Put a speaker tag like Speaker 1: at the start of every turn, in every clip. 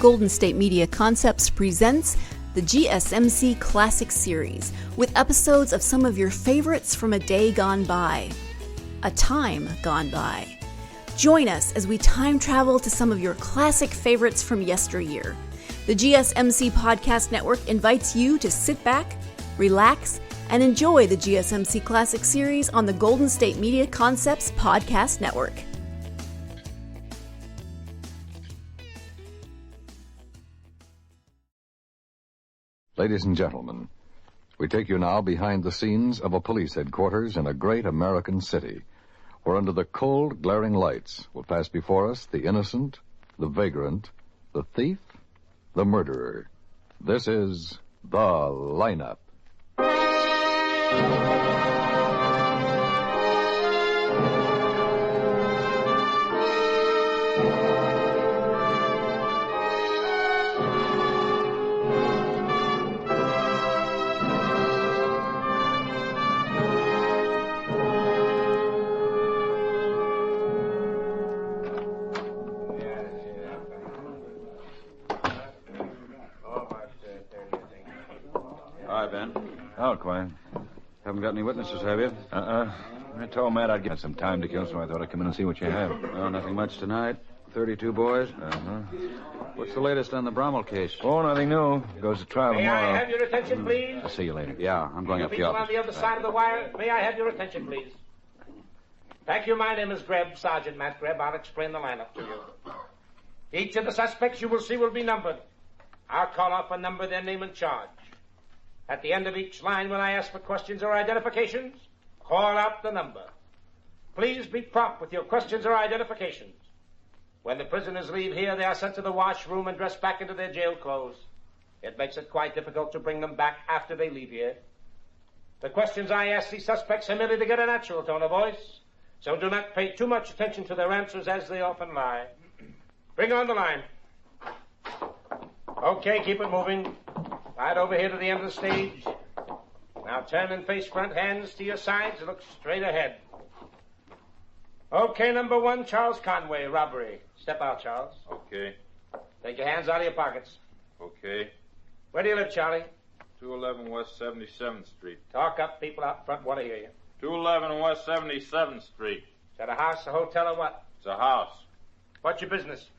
Speaker 1: Golden State Media Concepts presents the GSMC Classics series, with episodes of some of your favorites from a day gone by, a time gone by. Join us as we time travel to some of your classic favorites from yesteryear. The GSMC Podcast Network invites you to sit back, relax, and enjoy the GSMC Classics series on the Golden State Media Concepts Podcast Network.
Speaker 2: Ladies and gentlemen, we take you now behind the scenes of a police headquarters in a great American city, where under the cold, glaring lights will pass before us the innocent, the vagrant, the thief, the murderer. This is The Lineup.
Speaker 3: Out, Quine. Haven't got any witnesses, have you?
Speaker 4: I told Matt I'd get some time to kill, so I thought I'd come in and see what you have.
Speaker 3: Oh, nothing much tonight. 32 boys. What's the latest on the Bromell case?
Speaker 4: Oh, nothing new. Goes to trial tomorrow.
Speaker 5: May I have your attention, please?
Speaker 4: I'll see you later.
Speaker 3: Yeah, I'm going up the office.
Speaker 5: On the other side of the wire, may I have your attention, please? Thank you. My name is Grebb, Sergeant Matt Grebb. I'll explain the lineup to you. Each of the suspects you will see will be numbered. I'll call off a number, their name and charge. At the end of each line, when I ask for questions or identifications, call out the number. Please be prompt with your questions or identifications. When the prisoners leave here, they are sent to the washroom and dressed back into their jail clothes. It makes it quite difficult to bring them back after they leave here. The questions I ask these suspects are merely to get a natural tone of voice, so do not pay too much attention to their answers, as they often lie. Bring on the line. Okay, keep it moving. Right over here to the end of the stage. Now turn and face front, hands to your sides, and look straight ahead. Okay, number one, Charles Conway, robbery. Step out, Charles.
Speaker 6: Okay.
Speaker 5: Take your hands out of your pockets.
Speaker 6: Okay.
Speaker 5: Where do you live, Charlie?
Speaker 6: 211 West 77th Street.
Speaker 5: Talk up, people out front want to hear you.
Speaker 6: 211 West 77th Street.
Speaker 5: Is that a house, a hotel, or what?
Speaker 6: It's a house.
Speaker 5: What's your business?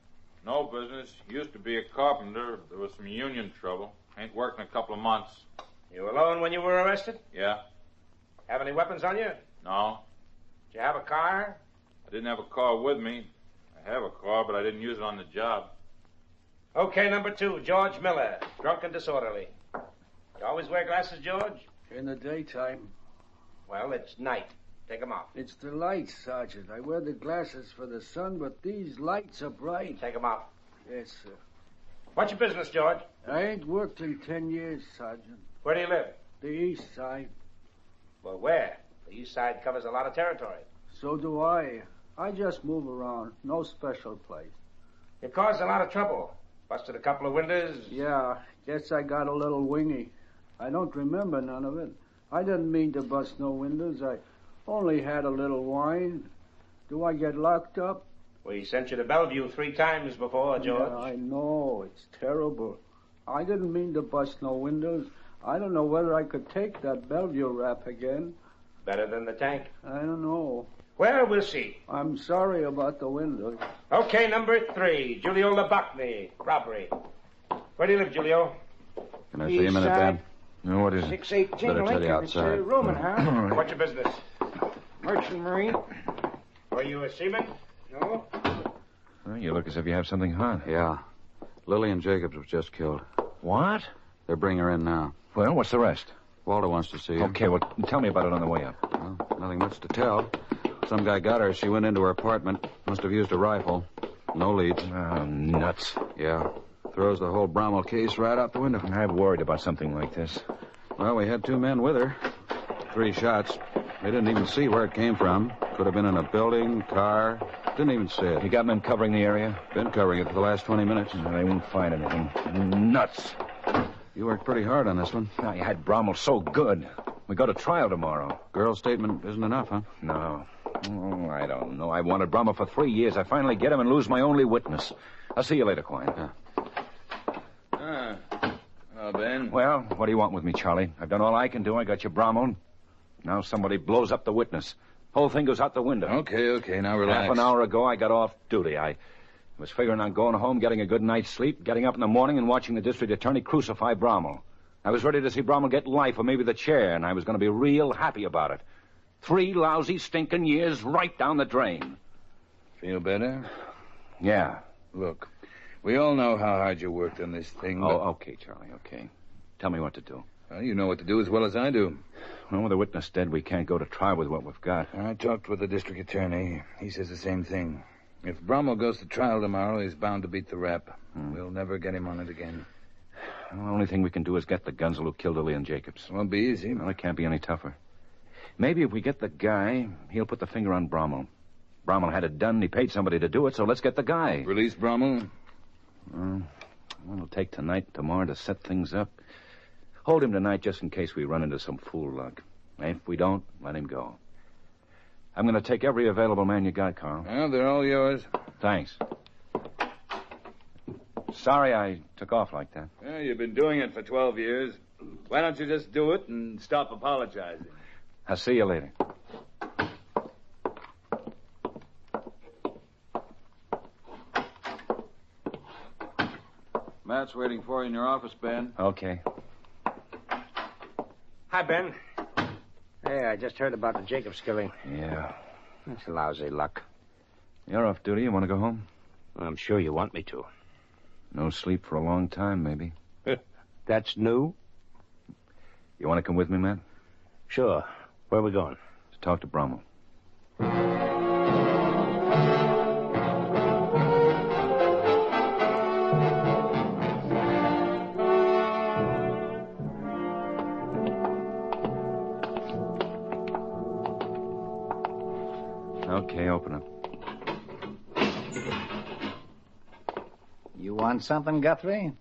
Speaker 6: No business. Used to be a carpenter. There was some union trouble. Ain't worked in a couple of months.
Speaker 5: You alone when you were arrested?
Speaker 6: Yeah.
Speaker 5: Have any weapons on you?
Speaker 6: No.
Speaker 5: Did you have a car?
Speaker 6: I didn't have a car with me. I have a car, but I didn't use it on the job.
Speaker 5: Okay, number two, George Miller, drunk and disorderly. You always wear glasses, George?
Speaker 7: In the daytime.
Speaker 5: Well, it's night. Take them off.
Speaker 7: It's the lights, Sergeant. I wear the glasses for the sun, but these lights are bright.
Speaker 5: Take them off.
Speaker 7: Yes, sir.
Speaker 5: What's your business, George?
Speaker 7: I ain't worked in 10 years, Sergeant.
Speaker 5: Where do you live?
Speaker 7: The east side.
Speaker 5: Well, where? The east side covers a lot of territory.
Speaker 7: So do I. I just move around. No special place.
Speaker 5: You caused a lot of trouble. Busted a couple of windows.
Speaker 7: Yeah, guess I got a little wingy. I don't remember none of it. I didn't mean to bust no windows. I only had a little wine. Do I get locked up?
Speaker 5: We sent you to Bellevue 3 times before, George.
Speaker 7: Yeah, I know. It's terrible. I didn't mean to bust no windows. I don't know whether I could take that Bellevue rap again.
Speaker 5: Better than the tank?
Speaker 7: I don't know.
Speaker 5: Well, we'll see.
Speaker 7: I'm sorry about the windows.
Speaker 5: Okay, number 3, Julio Labachny, robbery. Where do you live, Julio?
Speaker 3: Can I see you a minute, Ben? No, what is it?
Speaker 8: 618
Speaker 3: Better tell you
Speaker 8: Lincoln. It's
Speaker 3: outside.
Speaker 8: Roman, huh?
Speaker 5: What's your business?
Speaker 8: Merchant Marine.
Speaker 5: Were you a seaman?
Speaker 8: No.
Speaker 4: Well, you look as if you have something hot.
Speaker 3: Yeah. Lillian Jacobs was just killed.
Speaker 4: What?
Speaker 3: They're bringing her in now.
Speaker 4: Well, what's the rest?
Speaker 3: Walter wants to see her.
Speaker 4: Okay, well, tell me about it on the way up.
Speaker 3: Well, nothing much to tell. Some guy got her as she went into her apartment. Must have used a rifle. No leads.
Speaker 4: Oh, nuts.
Speaker 3: Yeah. Throws the whole Bromell case right out the window.
Speaker 4: I'm worried about something like this.
Speaker 3: Well, we had 2 men with her. 3 shots. They didn't even see where it came from. Could have been in a building, car. Didn't even see it.
Speaker 4: You got men covering the area?
Speaker 3: Been covering it for the last 20 minutes.
Speaker 4: No, they won't find anything. Nuts.
Speaker 3: You worked pretty hard on this one.
Speaker 4: I had Bromell so good. We go to trial tomorrow.
Speaker 3: Girl's statement isn't enough, huh?
Speaker 4: No. Oh, I don't know. I wanted Bromell for 3 years. I finally get him and lose my only witness. I'll see you later, Quine.
Speaker 3: Yeah.
Speaker 4: Hello, Ben.
Speaker 3: Well, what do you want with me, Charlie? I've done all I can do. I got you Bromell. Now somebody blows up the witness. Whole thing goes out the window.
Speaker 4: Okay. Now relax.
Speaker 3: Half an hour ago, I got off duty. I was figuring on going home, getting a good night's sleep, getting up in the morning and watching the district attorney crucify Bromell. I was ready to see Bromell get life or maybe the chair, and I was going to be real happy about it. 3 lousy, stinking years right down the drain.
Speaker 4: Feel better?
Speaker 3: Yeah.
Speaker 4: Look, we all know how hard you worked on this thing.
Speaker 3: Oh, okay, Charlie, okay. Tell me what to do.
Speaker 4: Well, you know what to do as well as I do.
Speaker 3: Well, with the witness dead, we can't go to trial with what we've got.
Speaker 4: I talked with the district attorney. He says the same thing. If Bromell goes to trial tomorrow, he's bound to beat the rap. We'll never get him on it again.
Speaker 3: Well, the only thing we can do is get the gunsel who killed Lillian Jacobs.
Speaker 4: Won't be easy.
Speaker 3: Well, it can't be any tougher. Maybe if we get the guy, he'll put the finger on Bromell. Bromell had it done, and he paid somebody to do it, so let's get the guy.
Speaker 4: Release Bromell?
Speaker 3: Well, it'll take tonight and tomorrow to set things up. Hold him tonight just in case we run into some fool luck. If we don't, let him go. I'm going to take every available man you got, Carl.
Speaker 4: Well, they're all yours.
Speaker 3: Thanks. Sorry I took off like that.
Speaker 4: Well, you've been doing it for 12 years. Why don't you just do it and stop apologizing?
Speaker 3: I'll see you later. Matt's waiting for you in your office, Ben. Okay.
Speaker 8: Hi, Ben. Hey, I just heard about the Jacobs killing.
Speaker 3: Yeah.
Speaker 8: That's lousy luck.
Speaker 3: You're off duty. You want to go home?
Speaker 8: I'm sure you want me to.
Speaker 3: No sleep for a long time, maybe.
Speaker 8: That's new?
Speaker 3: You want to come with me, Matt?
Speaker 8: Sure. Where are we going?
Speaker 3: To talk to Bromell. Okay, open up.
Speaker 9: You want something, Guthrie?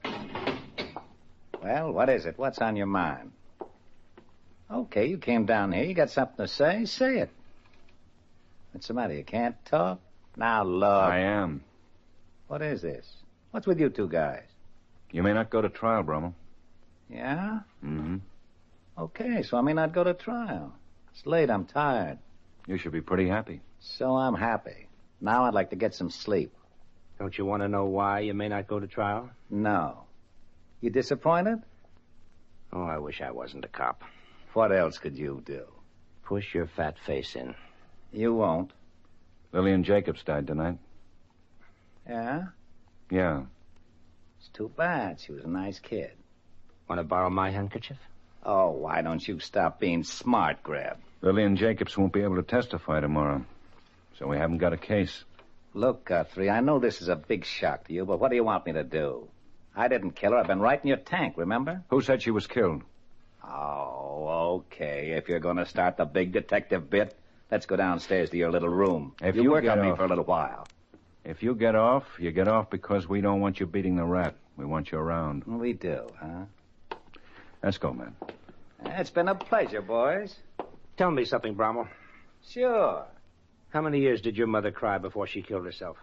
Speaker 9: Well, what is it? What's on your mind? Okay, you came down here. You got something to say? Say it. What's the matter? You can't talk? Now, look.
Speaker 3: I am.
Speaker 9: What is this? What's with you two guys?
Speaker 3: You may not go to trial, Bromell.
Speaker 9: Yeah?
Speaker 3: Mm-hmm.
Speaker 9: Okay, so I may not go to trial. It's late. I'm tired.
Speaker 3: You should be pretty happy.
Speaker 9: So I'm happy. Now I'd like to get some sleep.
Speaker 8: Don't you want to know why you may not go to trial?
Speaker 9: No. You disappointed?
Speaker 8: Oh, I wish I wasn't a cop.
Speaker 9: What else could you do?
Speaker 8: Push your fat face in.
Speaker 9: You won't.
Speaker 3: Lillian Jacobs died tonight.
Speaker 9: Yeah?
Speaker 3: Yeah.
Speaker 9: It's too bad. She was a nice kid.
Speaker 8: Want to borrow my handkerchief?
Speaker 9: Oh, why don't you stop being smart, Grebb?
Speaker 3: Lillian Jacobs won't be able to testify tomorrow, so we haven't got a case.
Speaker 9: Look, Guthrie, I know this is a big shock to you, but what do you want me to do? I didn't kill her. I've been right in your tank, remember?
Speaker 3: Who said she was killed?
Speaker 9: Oh, okay. If you're going to start the big detective bit, let's go downstairs to your little room.
Speaker 3: If
Speaker 9: you
Speaker 3: you
Speaker 9: work
Speaker 3: get
Speaker 9: on me
Speaker 3: off-
Speaker 9: for a little while.
Speaker 3: If you get off, you get off because we don't want you beating the rat. We want you around.
Speaker 9: We do, huh?
Speaker 3: Let's go, man.
Speaker 9: It's been a pleasure, boys.
Speaker 8: Tell me something, Bromell.
Speaker 9: Sure.
Speaker 8: How many years did your mother cry before she killed herself?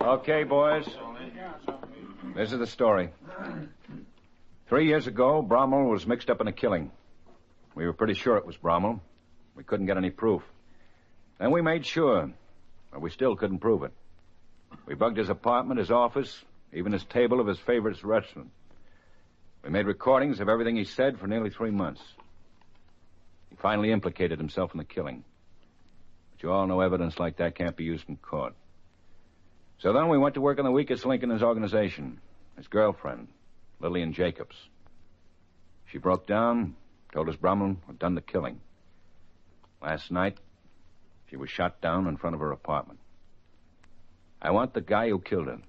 Speaker 3: Okay, boys. This is the story. 3 years ago, Bromell was mixed up in a killing. We were pretty sure it was Bromell. We couldn't get any proof. Then we made sure, but we still couldn't prove it. We bugged his apartment, his office, even his table of his favorite restaurant. We made recordings of everything he said for nearly 3 months. He finally implicated himself in the killing. But you all know evidence like that can't be used in court. So then we went to work on the weakest link in his organization, his girlfriend, Lillian Jacobs. She broke down, told us Bromell had done the killing. Last night, she was shot down in front of her apartment. I want the guy who killed her,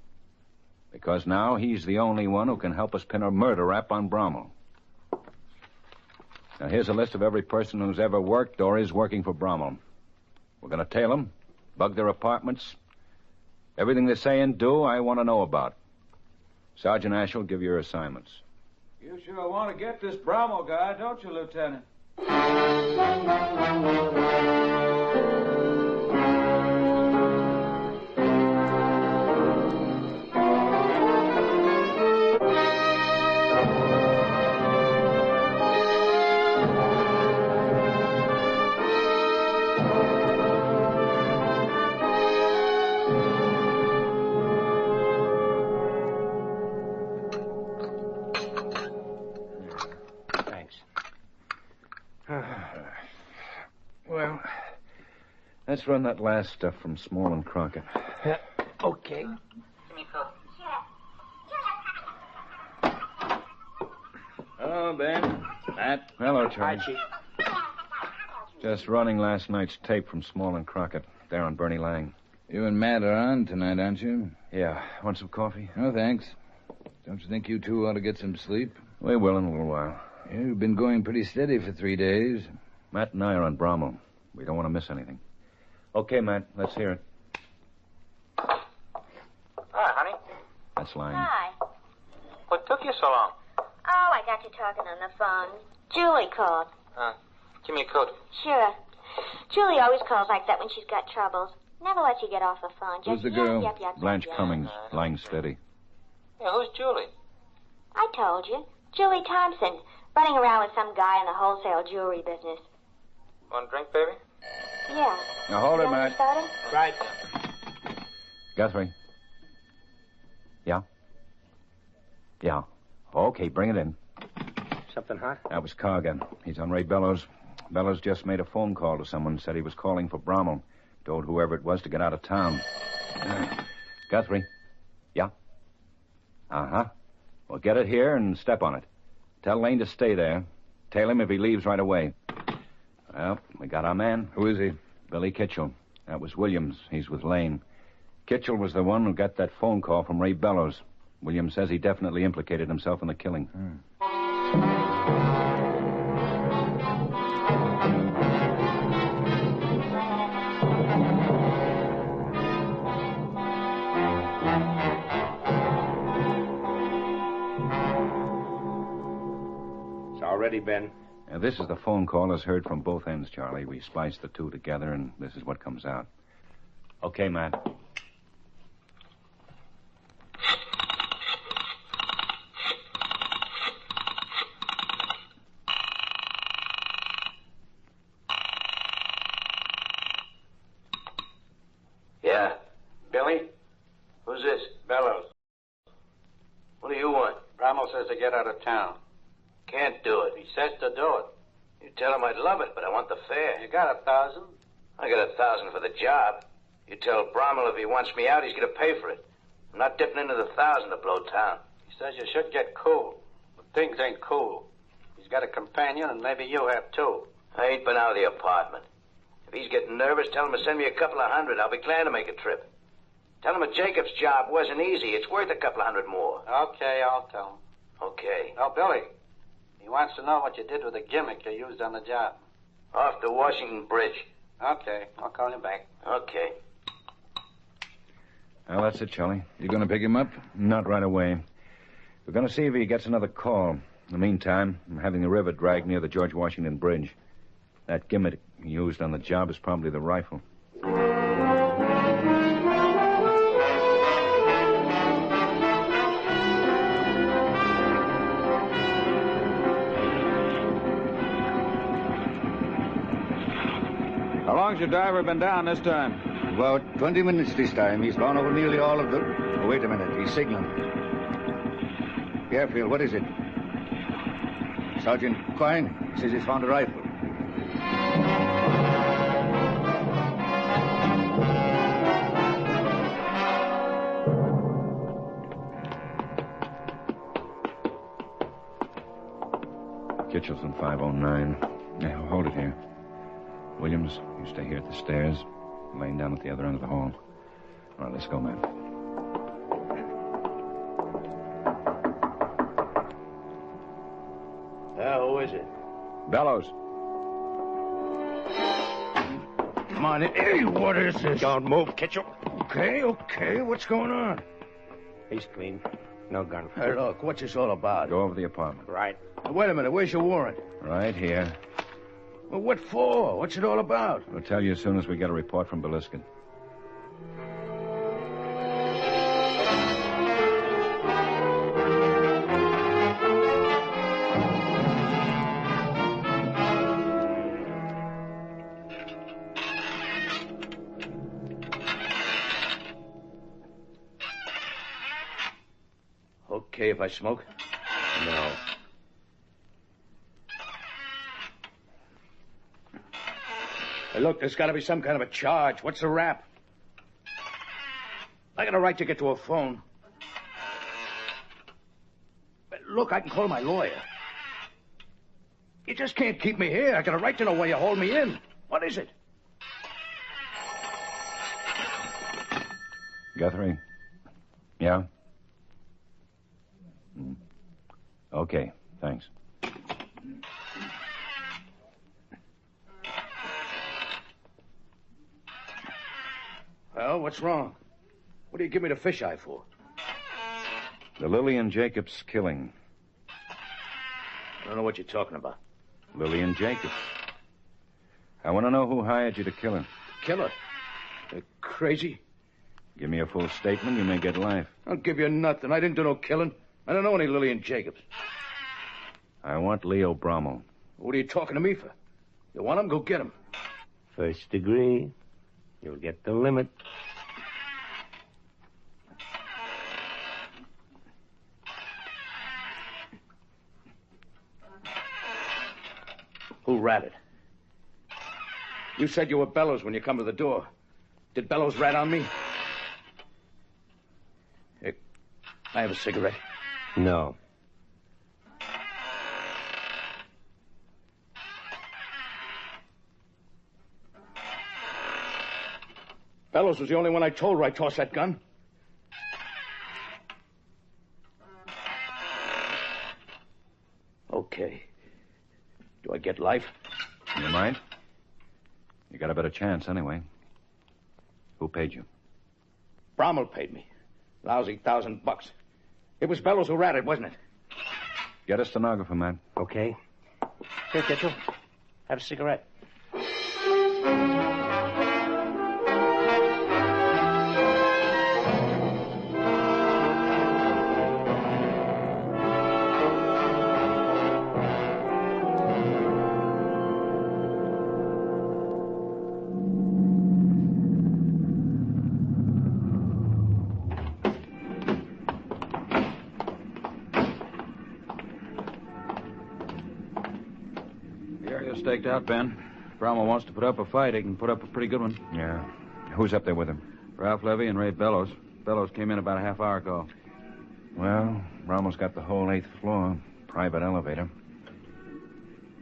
Speaker 3: because now he's the only one who can help us pin a murder rap on Bromell. Now, here's a list of every person who's ever worked or is working for Bromell. We're going to tail them, bug their apartments, Everything they say and do, I want to know about. Sergeant Ash will give you your assignments.
Speaker 10: You sure want to get this Bromell guy, don't you, Lieutenant?
Speaker 3: Well, let's run that last stuff from Small and Crockett.
Speaker 8: Yeah, okay.
Speaker 4: Hello, Ben. Matt.
Speaker 3: Hello, Charlie.
Speaker 8: Hi, Chief.
Speaker 3: Just running last night's tape from Small and Crockett. There on Bernie Lang.
Speaker 4: You and Matt are on tonight, aren't you?
Speaker 3: Yeah. Want some coffee?
Speaker 4: No, thanks. Don't you think you two ought to get some sleep?
Speaker 3: We will in a little while.
Speaker 4: Yeah, you've been going pretty steady for 3 days.
Speaker 3: Matt and I are on Bromell. We don't want to miss anything. Okay, Matt, let's hear it.
Speaker 11: Hi, honey.
Speaker 3: That's Lang.
Speaker 12: Hi.
Speaker 11: What took you so long?
Speaker 12: Oh, I got you talking on the phone. Julie called.
Speaker 11: Give me a coat.
Speaker 12: Sure. Julie always calls like that when she's got troubles. Never lets you get off the phone. Just
Speaker 3: Who's the girl?
Speaker 12: Yep,
Speaker 3: Blanche
Speaker 12: yep.
Speaker 3: Cummings. Lang steady.
Speaker 11: Yeah, who's Julie?
Speaker 12: I told you. Julie Thompson. Running around with some guy in the wholesale jewelry business.
Speaker 11: Want a drink, baby?
Speaker 12: Yeah.
Speaker 3: Now, hold it,
Speaker 12: You want
Speaker 3: Matt.
Speaker 12: some soda?
Speaker 11: Right.
Speaker 3: Guthrie. Yeah? Yeah. Okay, bring it in.
Speaker 8: Something hot?
Speaker 3: That was Cargan. He's on Ray Bellows. Bellows just made a phone call to someone, said he was calling for Bromell. Told whoever it was to get out of town. Guthrie. Yeah? Uh-huh. Well, get it here and step on it. Tell Lane to stay there. Tail him if he leaves right away. Well, we got our man.
Speaker 4: Who is he?
Speaker 3: Billy Kitchell. That was Williams. He's with Lane. Kitchell was the one who got that phone call from Ray Bellows. Williams says he definitely implicated himself in the killing.
Speaker 8: It's all ready, Ben.
Speaker 3: This is the phone call as heard from both ends, Charlie. We spliced the two together, and this is what comes out. Okay, Matt.
Speaker 13: Yeah. Billy? Who's this?
Speaker 8: Bellows.
Speaker 13: What do you want?
Speaker 8: Bromell says to get out of town.
Speaker 13: Can't do it.
Speaker 8: He says to do it.
Speaker 13: You tell him I'd love it, but I want the fare.
Speaker 8: You got 1,000?
Speaker 13: I got 1,000 for the job. You tell Bromell if he wants me out, he's going to pay for it. I'm not dipping into the 1,000 to blow town.
Speaker 8: He says you should get cool. But things ain't cool. He's got a companion, and maybe you have too.
Speaker 13: I ain't been out of the apartment. If he's getting nervous, tell him to send me a couple of hundred. I'll be glad to make a trip. Tell him a Jacob's job wasn't easy. It's worth a couple of hundred more.
Speaker 8: Okay, I'll tell him.
Speaker 13: Okay.
Speaker 8: Oh, Billy. He wants to know what you did with the gimmick you used on the job.
Speaker 13: Off to Washington Bridge.
Speaker 8: Okay, I'll call you back.
Speaker 13: Okay.
Speaker 3: Well, that's it, Charlie.
Speaker 4: You going to pick him up?
Speaker 3: Not right away. We're going to see if he gets another call. In the meantime, I'm having the river dragged near the George Washington Bridge. That gimmick he used on the job is probably the rifle.
Speaker 10: How long's your diver been down this time?
Speaker 9: About 20 minutes this time. He's gone over nearly all of them. Oh, wait a minute. He's signaling. Fairfield, what is it? Sergeant Quine. He says he's found a rifle.
Speaker 3: Kitchell's in 509. Yeah, hold it here. Williams, you stay here at the stairs. Laying down at the other end of the hall. All right, let's go, man.
Speaker 8: Who is it?
Speaker 3: Bellows.
Speaker 8: Come on in. Hey, what is this?
Speaker 11: Don't move, Kitchell.
Speaker 4: Okay. What's going on?
Speaker 5: He's clean. No gun.
Speaker 4: Hey, look, what's this all about?
Speaker 3: Go over the apartment.
Speaker 5: Right.
Speaker 4: Wait a minute, where's your warrant?
Speaker 3: Right here.
Speaker 4: Well, what for? What's it all about?
Speaker 3: We'll tell you as soon as we get a report from Beliskin.
Speaker 4: Okay if I smoke?
Speaker 5: No.
Speaker 4: Hey, look, there's got to be some kind of a charge. What's the rap? I got a right to get to a phone. But look, I can call my lawyer. You just can't keep me here. I got a right to know why you hold me in. What is it?
Speaker 3: Guthrie? Yeah? Okay, thanks.
Speaker 4: Well, what's wrong? What do you give me the fisheye for?
Speaker 3: The Lillian Jacobs killing.
Speaker 4: I don't know what you're talking about.
Speaker 3: Lillian Jacobs. I want to know who hired you to kill her.
Speaker 4: Kill her? You're crazy?
Speaker 3: Give me a full statement, you may get life.
Speaker 4: I'll give you nothing. I didn't do no killing. I don't know any Lillian Jacobs.
Speaker 3: I want Leo Bromell.
Speaker 4: What are you talking to me for? You want him? Go get him.
Speaker 5: First degree. You'll get the limit.
Speaker 4: Who ratted? You said you were Bellows when you come to the door. Did Bellows rat on me? Hey, I have a cigarette.
Speaker 5: No.
Speaker 4: Bellows was the only one I told where I tossed that gun. Okay. Do I get life?
Speaker 3: You mind? You got a better chance anyway. Who paid you?
Speaker 4: Bromell paid me. Lousy $1,000. It was Bellows who ratted, wasn't it?
Speaker 3: Get a stenographer, Matt.
Speaker 5: Okay. Here, Kitchell. Have a cigarette.
Speaker 10: Staked out, Ben. If Bromell wants to put up a fight, he can put up a pretty good one.
Speaker 3: Yeah. Who's up there with him?
Speaker 10: Ralph Levy and Ray Bellows. Bellows came in about a half hour ago.
Speaker 3: Well, Bromell's got the whole 8th floor. Private elevator.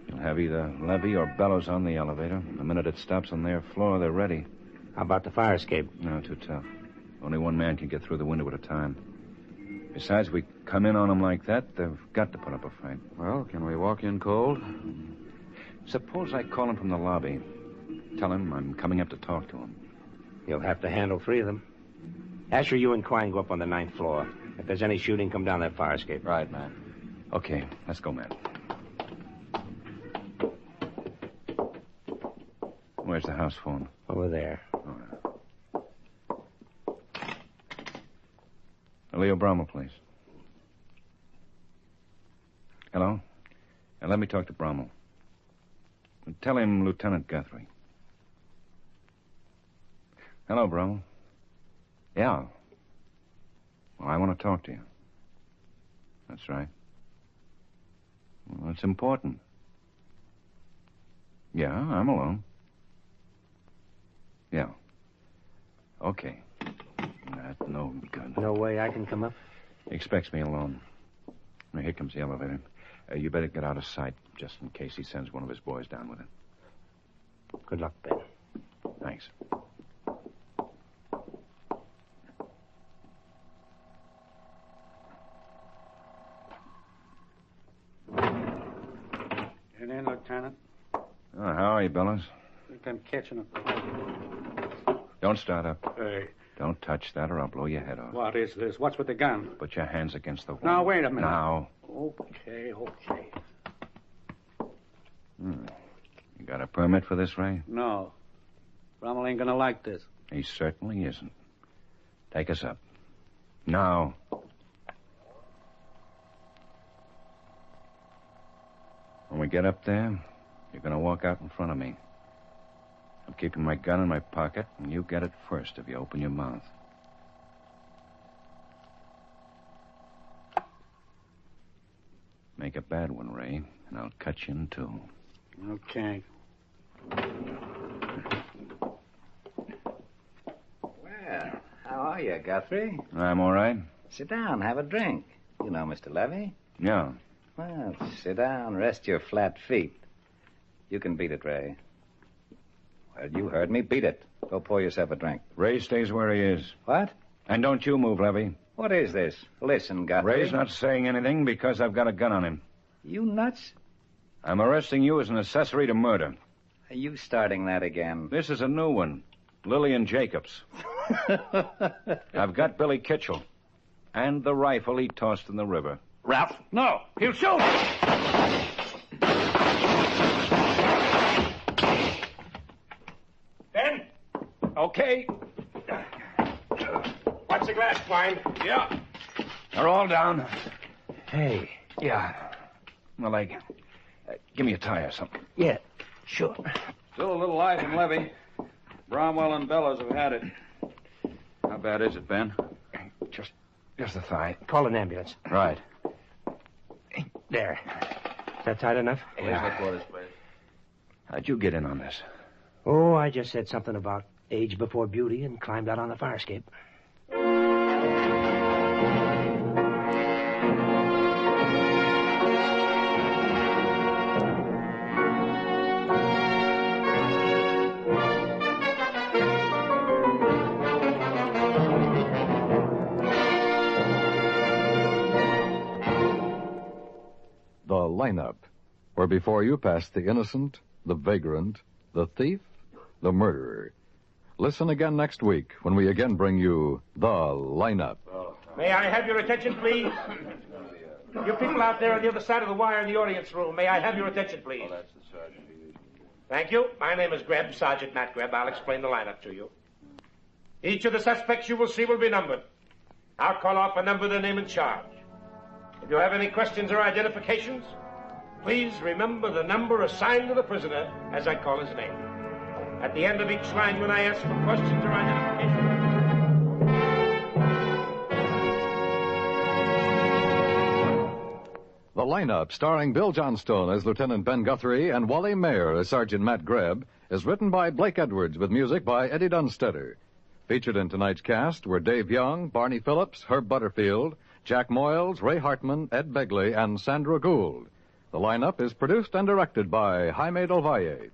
Speaker 3: You'll have either Levy or Bellows on the elevator. The minute it stops on their floor, they're ready.
Speaker 5: How about the fire escape?
Speaker 3: No, too tough. Only one man can get through the window at a time. Besides, we come in on them like that, they've got to put up a fight.
Speaker 10: Well, can we walk in cold?
Speaker 3: Suppose I call him from the lobby. Tell him I'm coming up to talk to him.
Speaker 5: You'll have to handle 3 of them. Asher, you and Quine go up on the 9th floor. If there's any shooting, come down that fire escape.
Speaker 10: Right, man.
Speaker 3: Okay, let's go, Matt. Where's the house phone?
Speaker 5: Over there.
Speaker 3: All right. Leo Bromell, please. Hello? Let me talk to Bromell. Tell him Lieutenant Guthrie. Hello, Bromell. Yeah. Well, I want to talk to you. That's right. Well, it's important. Yeah, I'm alone. Yeah. Okay. That's no good.
Speaker 5: No way I can come up?
Speaker 3: He expects me alone. Now, here comes the elevator. You better get out of sight, just in case he sends one of his boys down with it.
Speaker 5: Good luck, Ben.
Speaker 3: Thanks.
Speaker 7: Get in, Lieutenant.
Speaker 3: Oh, how are you, Bellows?
Speaker 7: I think I'm catching a cold.
Speaker 3: Don't start up.
Speaker 7: Hey.
Speaker 3: Don't touch that or I'll blow your head off.
Speaker 5: What is this? What's with the gun?
Speaker 3: Put your hands against the wall.
Speaker 5: Now, wait a minute.
Speaker 3: Now.
Speaker 5: Okay.
Speaker 3: You got a permit for this, Ray?
Speaker 5: No. Bromell ain't gonna like this.
Speaker 3: He certainly isn't. Take us up. Now. When we get up there, you're gonna walk out in front of me. I'm keeping my gun in my pocket, and you get it first if you open your mouth. Make a bad one, Ray, and I'll cut you in two.
Speaker 5: Okay.
Speaker 9: Well, how are you, Guthrie?
Speaker 3: I'm all right.
Speaker 9: Sit down, have a drink. You know Mr. Levy?
Speaker 3: Yeah.
Speaker 9: Well, sit down, rest your flat feet. You can beat it, Ray. Well, you heard me. Beat it. Go pour yourself a drink.
Speaker 3: Ray stays where he is.
Speaker 9: What?
Speaker 3: And don't you move, Levy.
Speaker 9: What is this? Listen, Guthrie.
Speaker 3: Ray's not saying anything because I've got a gun on him.
Speaker 9: You nuts?
Speaker 3: I'm arresting you as an accessory to murder.
Speaker 9: Are you starting that again?
Speaker 3: This is a new one. Lillian Jacobs. I've got Billy Kitchell. And the rifle he tossed in the river.
Speaker 5: Ralph, no. He'll shoot. Ben? Okay. What's the glass, Twine?
Speaker 3: Yeah. They're all down.
Speaker 5: Hey.
Speaker 3: Yeah. My leg. Give me a tie or something.
Speaker 5: Yeah, sure.
Speaker 10: Still a little life in Levy. Bromell and Bellows have had it. How bad is it, Ben?
Speaker 3: Just the thigh.
Speaker 5: Call an ambulance.
Speaker 3: Right.
Speaker 5: There. Is that tight enough?
Speaker 3: Yeah. How'd you get in on this?
Speaker 5: Oh, I just said something about age before beauty and climbed out on the fire escape.
Speaker 2: The lineup, where before you pass the innocent, the vagrant, the thief, the murderer. Listen again next week when we again bring you The Lineup.
Speaker 5: May I have your attention, please? You people out there on the other side of the wire in the audience room, may I have your attention, please?
Speaker 6: Oh, that's the sergeant.
Speaker 5: Thank you. My name is Grebb, Sergeant Matt Grebb. I'll explain the lineup to you. Each of the suspects you will see will be numbered. I'll call off a number, their name, and charge. If you have any questions or identifications, please remember the number assigned to the prisoner as I call his name. At the end of each line, when I ask for questions or identifications.
Speaker 2: The Lineup, starring Bill Johnstone as Lieutenant Ben Guthrie and Wally Maher as Sergeant Matt Grebb, is written by Blake Edwards with music by Eddie Dunstetter. Featured in tonight's cast were Dave Young, Barney Phillips, Herb Butterfield, Jack Moyles, Ray Hartman, Ed Begley, and Sandra Gould. The Lineup is produced and directed by Jaime Del Valle.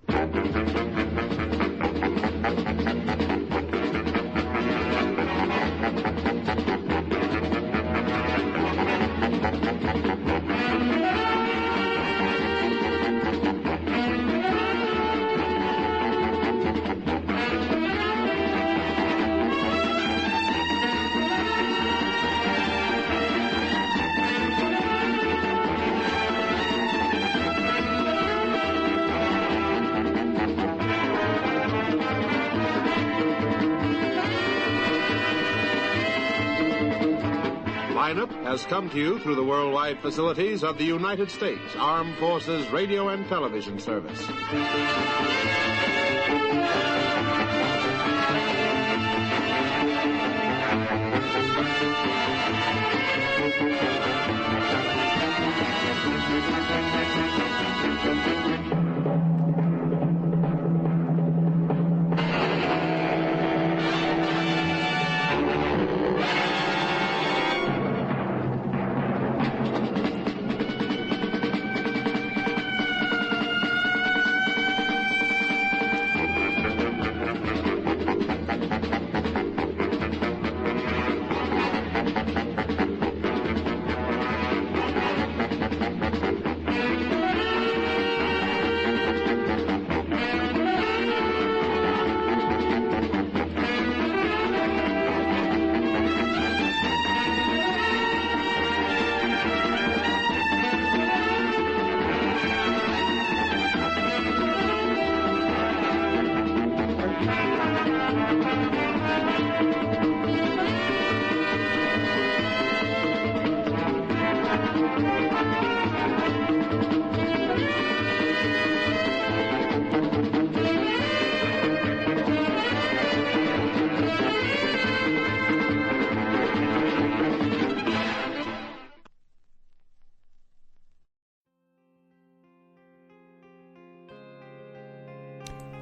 Speaker 14: Lineup has come to you through the worldwide facilities of the United States Armed Forces Radio and Television Service.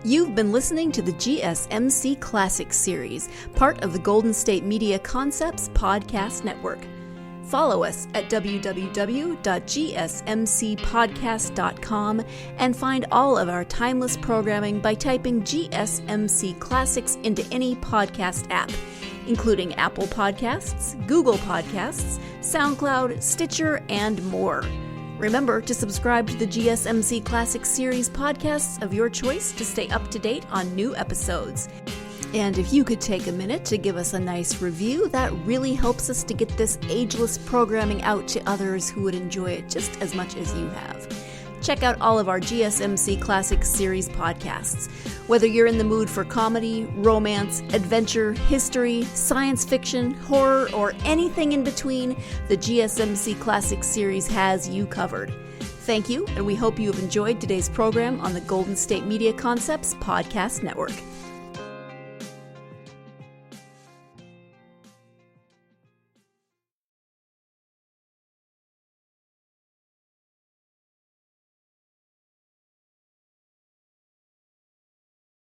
Speaker 1: You've been listening to the GSMC Classics series, part of the Golden State Media Concepts Podcast Network. Follow us at www.gsmcpodcast.com and find all of our timeless programming by typing GSMC Classics into any podcast app, including Apple Podcasts, Google Podcasts, SoundCloud, Stitcher, and more. Remember to subscribe to the GSMC Classics series podcasts of your choice to stay up to date on new episodes. And if you could take a minute to give us a nice review, that really helps us to get this ageless programming out to others who would enjoy it just as much as you have. Check out all of our GSMC Classics series podcasts. Whether you're in the mood for comedy, romance, adventure, history, science fiction, horror, or anything in between, the GSMC Classics series has you covered. Thank you, and we hope you have enjoyed today's program on the Golden State Media Concepts Podcast Network.